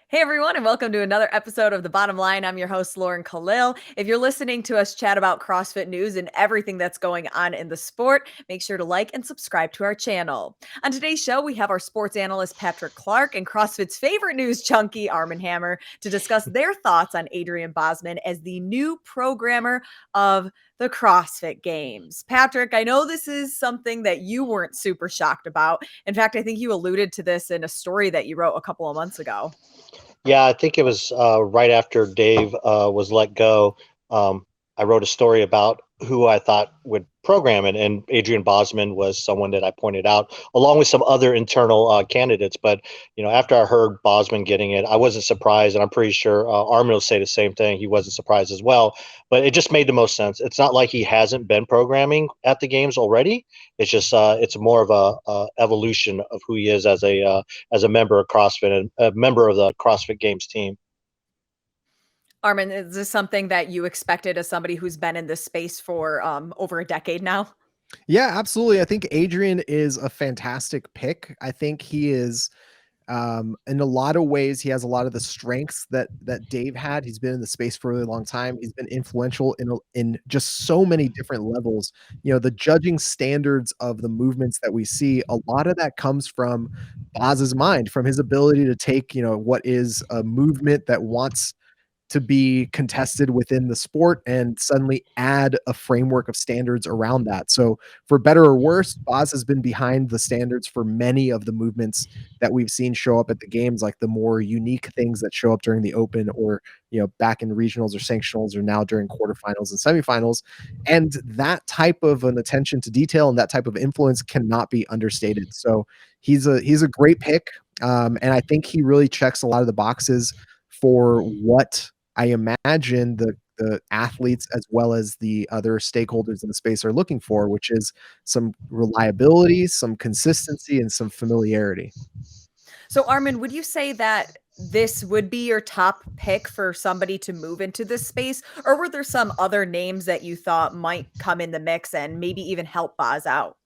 Hey everyone, and welcome to another episode of The Bottom Line. I'm your host, Lauren Kalil. If you're listening to us chat about CrossFit news and everything that's going on in the sport, make sure to like and subscribe to our channel. On today's show, we have our sports analyst, Patrick Clark, and CrossFit's favorite news chunky, Armen to discuss their thoughts on Adrian Bozman as the new programmer of the CrossFit Games. Patrick, I know this is something that you weren't super shocked about. In fact, I think you alluded to this in a story that you wrote a couple of months ago. Yeah, I think it was right after Dave was let go. I wrote a story about who I thought would program it, and Adrian Bozman was someone that I pointed out, along with some other internal candidates. But after I heard Bozman getting it, I wasn't surprised, and I'm pretty sure Armin will say the same thing. He wasn't surprised as well, but it just made the most sense. It's not like he hasn't been programming at the games already. It's just it's more of a evolution of who he is as a member of CrossFit and a member of the CrossFit Games team. Armin, is this something that you expected as somebody who's been in this space for over a decade now? Yeah, absolutely. I think Adrian is a fantastic pick. I think he is in a lot of ways he has a lot of the strengths that Dave had. He's been in the space for a really long time. He's been influential in just so many different levels. The judging standards of the movements that we see, a lot of that comes from Boz's mind, from his ability to take, what is a movement that wants to be contested within the sport and suddenly add a framework of standards around that. So for better or worse, Boz has been behind the standards for many of the movements that we've seen show up at the games, like the more unique things that show up during the open or, back in regionals or sanctionals or now during quarterfinals and semifinals. And that type of an attention to detail and that type of influence cannot be understated. So he's a great pick. And I think he really checks a lot of the boxes for what I imagine the athletes as well as the other stakeholders in the space are looking for, which is some reliability, some consistency, and some familiarity. So, Armin, would you say that this would be your top pick for somebody to move into this space? Or were there some other names that you thought might come in the mix and maybe even help Boz out?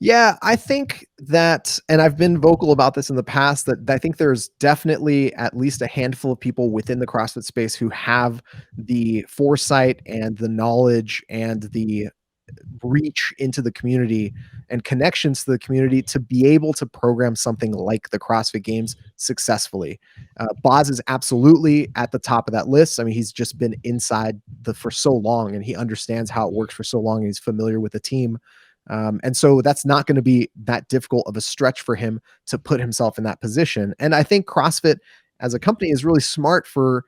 Yeah, I think that, and I've been vocal about this in the past, that I think there's definitely at least a handful of people within the CrossFit space who have the foresight and the knowledge and the reach into the community and connections to the community to be able to program something like the CrossFit Games successfully. Boz is absolutely at the top of that list. I mean, he's just been inside for so long and he understands how it works for so long and he's familiar with the team. And so that's not going to be that difficult of a stretch for him to put himself in that position. And I think CrossFit as a company is really smart for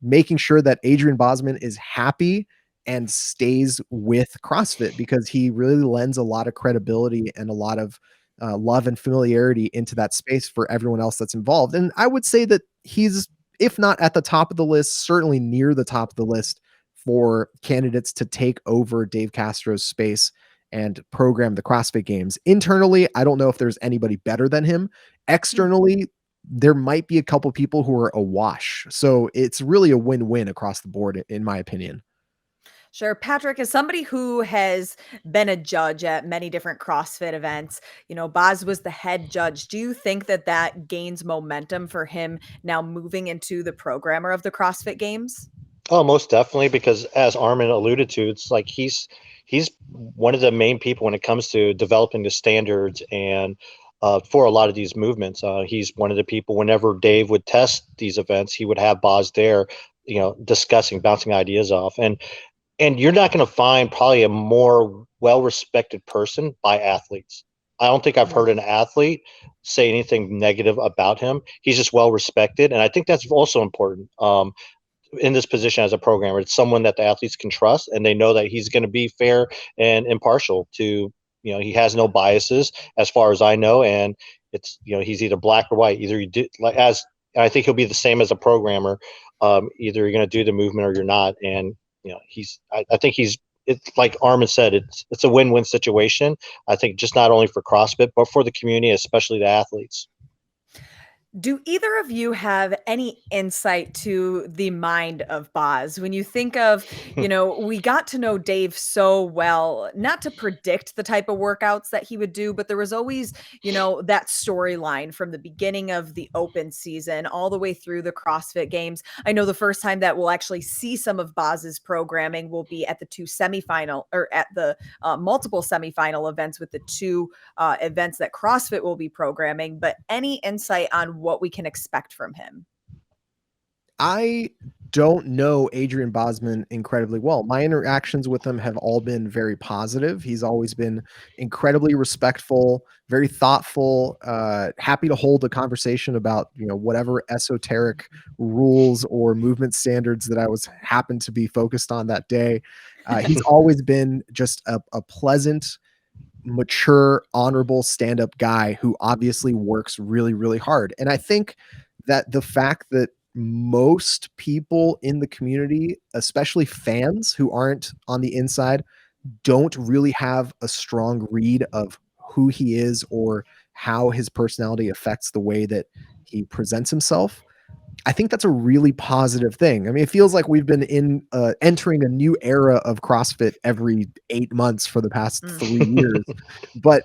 making sure that Adrian Bozman is happy and stays with CrossFit because he really lends a lot of credibility and a lot of love and familiarity into that space for everyone else that's involved. And I would say that he's, if not at the top of the list, certainly near the top of the list for candidates to take over Dave Castro's space and program the CrossFit Games. Internally, I don't know if there's anybody better than him. Externally, there might be a couple people who are a wash. So it's really a win-win across the board, in my opinion. Sure. Patrick, as somebody who has been a judge at many different CrossFit events, Boz was the head judge. Do you think that that gains momentum for him now moving into the programmer of the CrossFit Games? Oh, most definitely, because as Armin alluded to, it's like he's one of the main people when it comes to developing the standards and for a lot of these movements. He's one of the people whenever Dave would test these events, he would have Boz there, discussing, bouncing ideas off. And you're not going to find probably a more well-respected person by athletes. I don't think I've heard an athlete say anything negative about him. He's just well respected, and I think that's also important. In this position as a programmer, it's someone that the athletes can trust, and they know that he's going to be fair and impartial to, he has no biases as far as I know. And it's, he's either black or white. Either you do, like, as I think he'll be the same as a programmer. Either you're going to do the movement or you're not. And, I think it's like Armin said, it's a win-win situation. I think just not only for CrossFit, but for the community, especially the athletes. Do either of you have any insight to the mind of Boz? When you think of, we got to know Dave so well, not to predict the type of workouts that he would do, but there was always, that storyline from the beginning of the open season all the way through the CrossFit Games. I know the first time that we'll actually see some of Boz's programming will be at the two semifinal or at the multiple semifinal events with the two events that CrossFit will be programming, but any insight on what we can expect from him? I don't know Adrian Bozman incredibly well. My interactions with him have all been very positive. He's always been incredibly respectful, very thoughtful, happy to hold a conversation about, whatever esoteric rules or movement standards that I was happened to be focused on that day. He's always been just a pleasant, mature, honorable stand-up guy who obviously works really, really hard. And I think that the fact that most people in the community, especially fans who aren't on the inside, don't really have a strong read of who he is or how his personality affects the way that he presents himself. I think that's a really positive thing. I mean, it feels like we've been entering a new era of CrossFit every 8 months for the past 3 years, but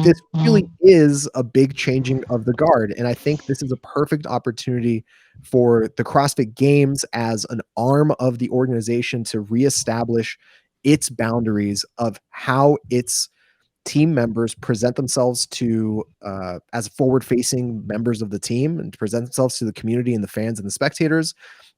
this really is a big changing of the guard, and I think this is a perfect opportunity for the CrossFit Games as an arm of the organization to reestablish its boundaries of how its team members present themselves to as forward-facing members of the team and to present themselves to the community and the fans and the spectators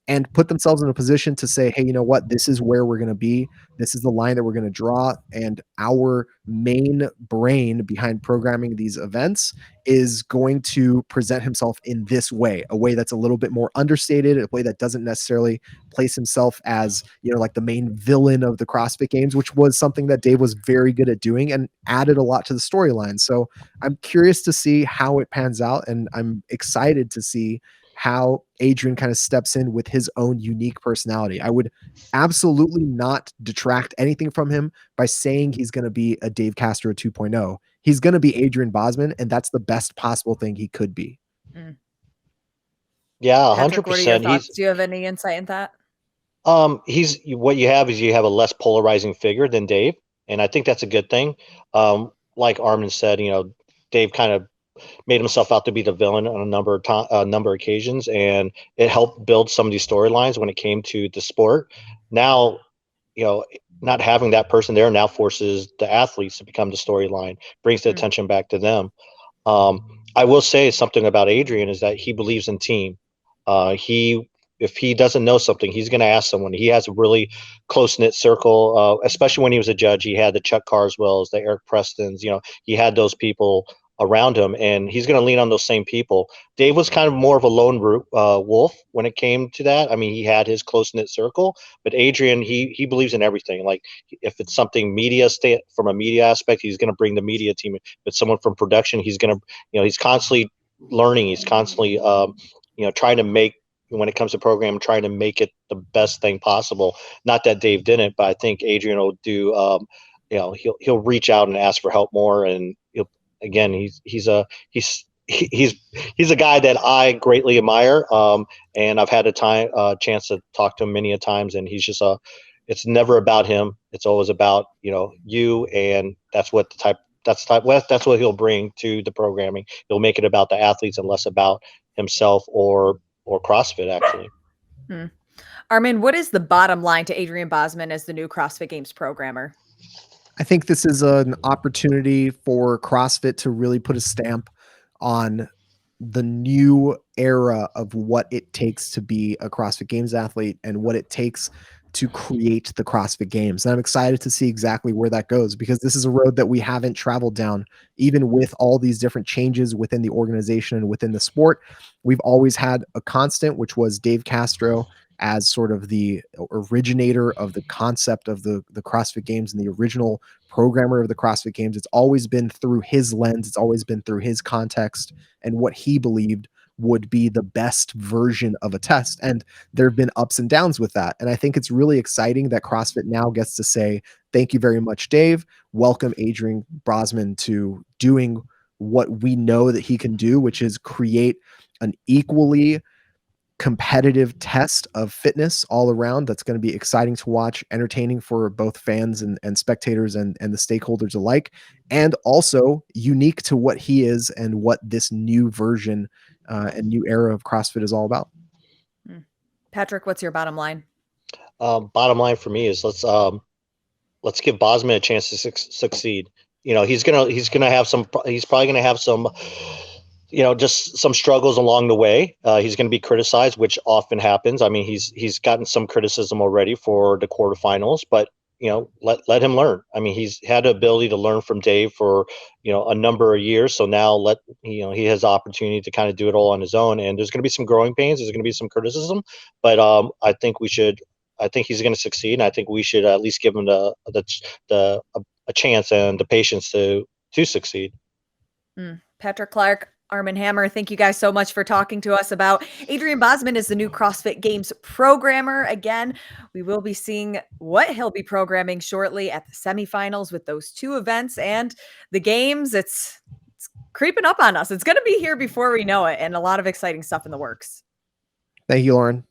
and put themselves in a position to say, hey, you know what? This is where we're going to be. This is the line that we're going to draw. And our main brain behind programming these events is going to present himself in this way, a way that's a little bit more understated, a way that doesn't necessarily place himself as, like the main villain of the CrossFit Games, which was something that Dave was very good at doing and added a lot to the storyline. So I'm curious to see how it pans out. And I'm excited to see how Adrian kind of steps in with his own unique personality. I would absolutely not detract anything from him by saying he's going to be a Dave Castro 2.0. He's going to be Adrian Bozman, and that's the best possible thing he could be. Mm. Yeah, Patrick, what are your 100%. thoughts? Do you have any insight in that? He's what you have is you have a less polarizing figure than Dave, and I think that's a good thing. Like Armen said, Dave kind of made himself out to be the villain on a number of occasions, and it helped build some of these storylines when it came to the sport. Now, not having that person there now forces the athletes to become the storyline, brings the attention back to them. I will say something about Adrian is that he believes in team. If he doesn't know something, he's going to ask someone. He has a really close knit circle, especially when he was a judge. He had the Chuck Carswells, the Eric Prestons. He had those people around him, and he's going to lean on those same people. Dave was kind of more of a lone wolf when it came to that. I mean, he had his close knit circle, but Adrian, he believes in everything. Like if it's something from a media aspect, he's going to bring the media team. If it's someone from production, he's going to, he's constantly learning. He's constantly, trying to make, when it comes to program, trying to make it the best thing possible. Not that Dave didn't, but I think Adrian will do. He'll reach out and ask for help more, and he's a guy that I greatly admire, and I've had a chance to talk to him many a times, and he's just it's never about him. It's always about you, and that's what he'll bring to the programming. He'll make it about the athletes and less about himself or CrossFit, actually. Armen, what is the bottom line to Adrian Bozman as the new CrossFit Games programmer? I think this is an opportunity for CrossFit to really put a stamp on the new era of what it takes to be a CrossFit Games athlete and what it takes to create the CrossFit Games. And I'm excited to see exactly where that goes, because this is a road that we haven't traveled down, even with all these different changes within the organization and within the sport. We've always had a constant, which was Dave Castro as sort of the originator of the concept of the CrossFit Games and the original programmer of the CrossFit Games. It's always been through his lens. It's always been through his context and what he believed would be the best version of a test. And there have been ups and downs with that. And I think it's really exciting that CrossFit now gets to say, thank you very much, Dave. Welcome Adrian Bozman to doing what we know that he can do, which is create an equally competitive test of fitness all around that's going to be exciting to watch, entertaining for both fans and spectators and the stakeholders alike, and also unique to what he is and what this new version and new era of CrossFit is all about. Patrick, what's your bottom line? Bottom line for me is let's give Bozman a chance to succeed. You know, he's probably gonna have some, you know, just some struggles along the way. He's going to be criticized, which often happens. I mean, he's gotten some criticism already for the quarterfinals, but you know, let him learn. I mean, he's had the ability to learn from Dave for, you know, a number of years. So now he has the opportunity to kind of do it all on his own. And there's going to be some growing pains. There's going to be some criticism, but I think he's going to succeed. And I think we should at least give him a chance and the patience to succeed. Patrick Clark, Armen Hammer, thank you guys so much for talking to us about Adrian Bozman is the new CrossFit Games programmer. Again, we will be seeing what he'll be programming shortly at the semifinals with those two events and the games. It's creeping up on us. It's going to be here before we know it, and a lot of exciting stuff in the works. Thank you, Lauren.